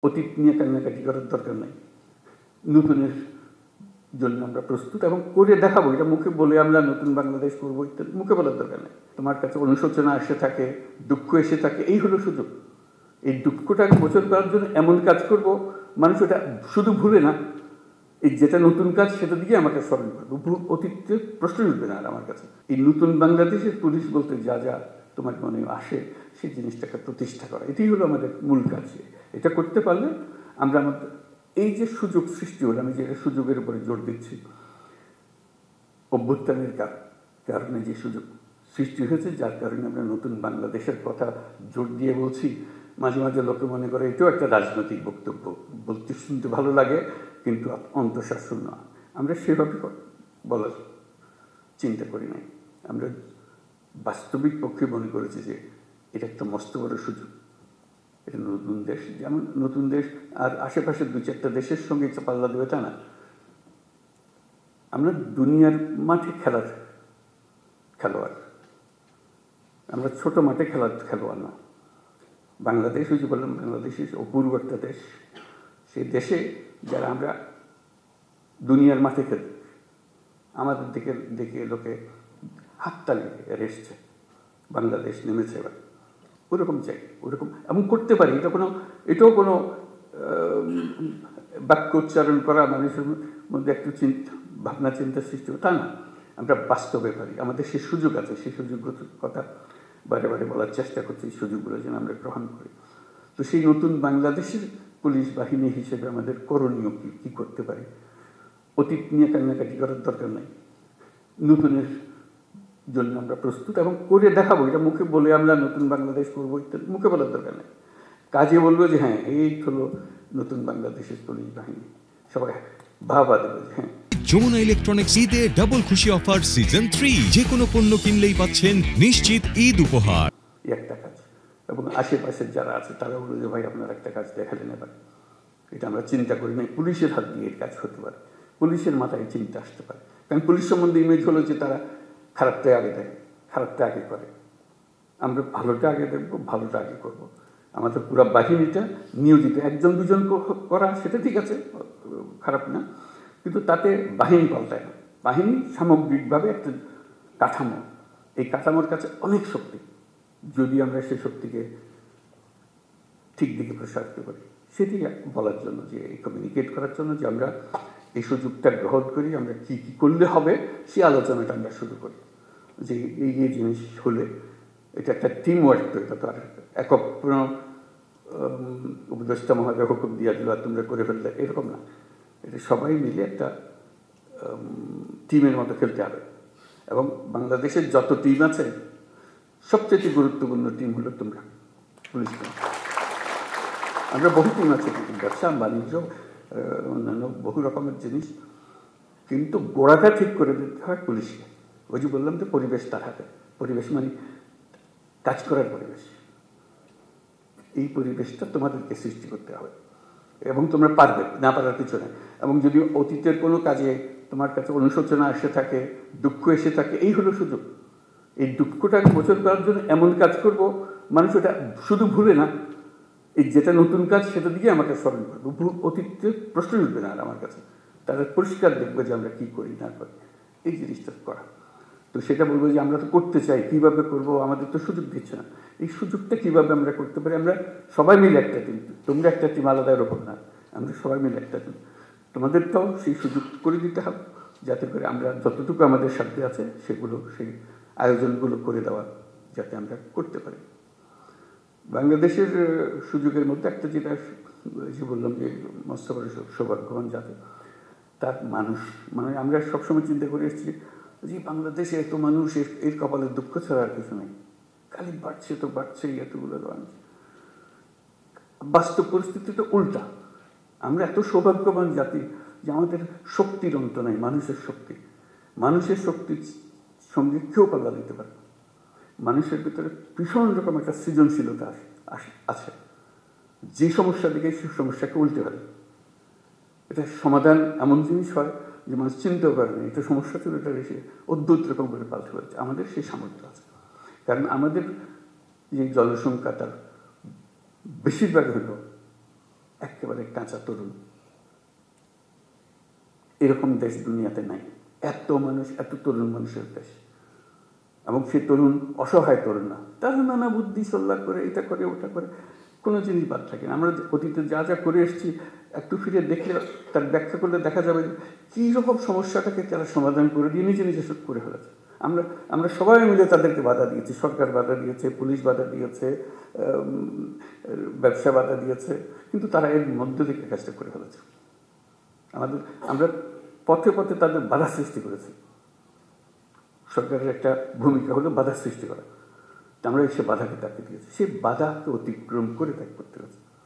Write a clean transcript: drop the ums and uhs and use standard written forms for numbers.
অতীত নিয়ে কান্নাকাটি করার দরকার নাই। নতুনের জন্য আমরা প্রস্তুত এবং করে দেখাবো। এটা মুখে বলে আমরা নতুন বাংলাদেশ করবো ইত্যাদি মুখে বলার দরকার নেই। তোমার কাছে অনুশোচনা এসে থাকে, দুঃখ এসে থাকে, এই হলো সুযোগ। এই দুঃখটাকে মোচন করার জন্য এমন কাজ করব, মানুষ ওটা শুধু ভুলে না, এই যেটা নতুন কাজ সেটা দিকে আমাকে স্মরণ করবো। অতীতে প্রশ্ন উঠবে না আর আমার কাছে। এই নতুন বাংলাদেশের পুলিশ বলতে যা যা তোমার মনে আসে সেই জিনিসটাকে প্রতিষ্ঠা করা, এটাই হলো আমাদের মূল কাজ। এটা করতে পারলে আমরা আমাদের এই যে সুযোগ সৃষ্টি হলো, আমি যে সুযোগের উপরে জোর দিচ্ছি, অভ্যুত্থানের কারণে যে সুযোগ সৃষ্টি হয়েছে, যার কারণে আমরা নতুন বাংলাদেশের কথা জোর দিয়ে বলছি। মাঝে মাঝে লোকে মনে করে এটাও একটা রাজনৈতিক বক্তব্য, বলতে শুনতে ভালো লাগে কিন্তু অন্তঃশাসন না। আমরা সেভাবে বলার চিন্তা করি নাই। আমরা বাস্তবিক পক্ষে মনে করেছি যে এটা একটা মস্ত বড় সুযোগ। এটা নতুন দেশ, যেমন নতুন দেশ আর আশেপাশের 2-4টা দেশের সঙ্গে পাল্লা দেবে তা না। আমরা দুনিয়ার মাঠে খেলোয়াড়, আমরা ছোট মাঠে খেলোয়াড় না। বাংলাদেশ, ওই যে বললাম, বাংলাদেশ অপূর্ব একটা দেশ। সেই দেশে যারা আমরা দুনিয়ার মাঠে খেলি, আমাদের দেখে লোকে হাততালি এসছে, বাংলাদেশ নেমেছে এবার। ওরকম চাই, ওরকম এমন করতে পারি। এটাও কোনো বাক্য উচ্চারণ করা মানুষের মধ্যে একটু ভাবনা চিন্তা সৃষ্টি তা না। আমরা বাস্তবে পারি, আমাদের সেই সুযোগ আছে। সেই সুযোগগুলোর কথা বারে বারে বলার চেষ্টা করছি, এই সুযোগগুলো যেন আমরা গ্রহণ করি। তো সেই নতুন বাংলাদেশের পুলিশ বাহিনী হিসেবে আমাদের করণীয় কী করতে পারি? অতীত নিয়ে কান্নাকাটি করার দরকার নাই। নতুনের জন্য আমরা প্রস্তুত এবং করে দেখাবো। এটা মুখে বলে আমরা নতুন বাংলাদেশ করবো ইত্যাদি মুখে বলার দরকার নেই। কাজে বলবো যে হ্যাঁ, এই হলো নতুন বাংলাদেশের পুলিশ বাহিনী। সবাই ভাবা দেবে যে হ্যাঁ। যমুনা ইলেকট্রনিক্স ঈদে ডাবল খুশি অফার সিজন 3, যে কোনো পণ্য কিনলেই পাচ্ছেন নিশ্চিত ঈদ উপহার। একটা কাজ, এবং আশেপাশের যারা আছে তারা বললো যে ভাই আপনার একটা কাজ দেখালেন এবার। এটা আমরা চিন্তা করি নাই, পুলিশের হাত দিয়ে কাজ হতে পারে, পুলিশের মাথায় চিন্তা আসতে পারে। কারণ পুলিশ সম্বন্ধে ইমেজ হলো যে তারা খারাপটা আগে দেখে, খারাপটা আগে করে। আমরা ভালোটা আগে দেখবো, ভালোটা আগে করবো। আমাদের পুরো বাহিনীটা নিয়োজিত, 1-2 জন করা সেটা ঠিক আছে, খারাপ না, কিন্তু তাতে বাহিনী পাল্টায় না। বাহিনী সামগ্রিকভাবে একটা কাঠামো, এই কাঠামোর কাছে অনেক শক্তি। যদি আমরা সেই শক্তিকে ঠিক দিকে প্রসারিত করি, সেটি বলার জন্য, যে কমিউনিকেট করার জন্য যে আমরা এই সুযোগটা গ্রহণ করি, আমরা কী কী করলে হবে সেই আলোচনাটা আমরা শুরু করি। যে এই জিনিস হলে এটা একটা টিম ওয়ার্ক, তো এটা তো আর একক কোনো উপদেষ্টা মহোদয় হুকুম দিয়া দিল আর তোমরা করে ফেললে, এরকম না। এটা সবাই মিলে একটা টিমের মতো খেলতে হবে। এবং বাংলাদেশের যত টিম আছে, সবচেয়ে গুরুত্বপূর্ণ টিম হলো তোমরা, পুলিশ টিম। আমরা বহু টিম আছে, ব্যবসা বাণিজ্য অন্যান্য বহু রকমের জিনিস, কিন্তু গোড়াটা ঠিক করে দিতে হয় পুলিশকে। ওই যে বললাম যে পরিবেশ তার হাতে। পরিবেশ মানে কাজ করার পরিবেশ। এই পরিবেশটা তোমাদেরকে সৃষ্টি করতে হবে এবং তোমরা পারবে, না পারার কিছু নেই। এবং যদি অতীতের কোনো কাজে তোমার কাছে অনুশোচনা এসে থাকে, দুঃখ এসে থাকে, এই হলো সুযোগ। এই দুঃখটাকে মোচন করার জন্য এমন কাজ করব, মানুষ ওটা শুধু ভুলে না, এই যেটা নতুন কাজ সেটা দিকে আমাকে স্মরণ করবো। অতীতে প্রশ্ন উঠবে না আর আমার কাছে। তারা পরিষ্কার দেখবে যে আমরা কী করি না করি, এই জিনিসটা করা। তো সেটা বলবো যে আমরা তো করতে চাই, কীভাবে করবো, আমাদের তো সুযোগ দিচ্ছে না। এই সুযোগটা কীভাবে আমরা করতে পারি? আমরা সবাই মিলে একটা টিম, তোমরা একটা টিম আলাদা এরকম না, আমরা সবাই মিলে একটা টিম। তোমাদেরটাও সেই সুযোগ করে দিতে হবে, যাতে করে আমরা যতটুকু আমাদের সাথে আছে সেগুলো, সেই আয়োজনগুলো করে দেওয়া যাতে আমরা করতে পারি। বাংলাদেশের সুযোগের মধ্যে একটা যেটা যে বললাম যে মস্ত বড় সৌভাগ্যবান জাতি, তার মানুষ। মানে আমরা সবসময় চিন্তা করে এসেছি যে বাংলাদেশে এত মানুষ, এর কপালে দুঃখ ছাড়া আর কিছু নেই, খালি বাড়ছে তো বাড়ছেই, এতগুলো মানুষ। বাস্তব পরিস্থিতি তো উল্টা। আমরা এত সৌভাগ্যবান জাতি যে আমাদের শক্তির অন্ত নাই, মানুষের শক্তি। মানুষের শক্তির সঙ্গে কেউ পাল্লা দিতে পারে। মানুষের ভিতরে ভীষণ রকম একটা সৃজনশীলতা আছে, যে সমস্যা দিকে সেই সমস্যাকে উল্টে ফেলে। এটা সমাধান এমন জিনিস হয় যে মানুষ চিন্তাও করে না, এটা সমস্যা ছিল, এটা এসে অদ্ভুত রকম করে পাল্টে ফেলছে। আমাদের সেই সামর্থ্য আছে, কারণ আমাদের যে জনসংখ্যা তার বেশিরভাগ হলো একেবারে কাঁচা তরুণ। এরকম দেশ দুনিয়াতে নাই, এত মানুষ, এত তরুণ মানুষের দেশ। এবং সে তরুণ অসহায় তরুণ না, তারা নানা বুদ্ধি সল্লা করে, এটা করে ওটা করে, কোনো জিনিস বাদ থাকে না। আমরা অতীতে যা যা করে এসেছি একটু ফিরে দেখলে, তার ব্যাখ্যা করলে দেখা যাবে কী রকম সমস্যাটাকে তারা সমাধান করে দিয়ে নিজে নিজে শুট করে ফেলেছে। আমরা সবাই মিলে তাদেরকে বাধা দিয়েছি, সরকার বাধা দিয়েছে, পুলিশ বাধা দিয়েছে, ব্যবসা বাধা দিয়েছে, কিন্তু তারা এর মধ্য থেকে কাজটা করে ফেলেছে। আমরা পথে পথে তাদের বাধা সৃষ্টি করেছি। সরকারের একটা ভূমিকা হলো বাধা সৃষ্টি করা, আমরা সে বাধাকে তাকে দিয়েছি, সে বাধাকে অতিক্রম করে তাকে করতে হয়েছে।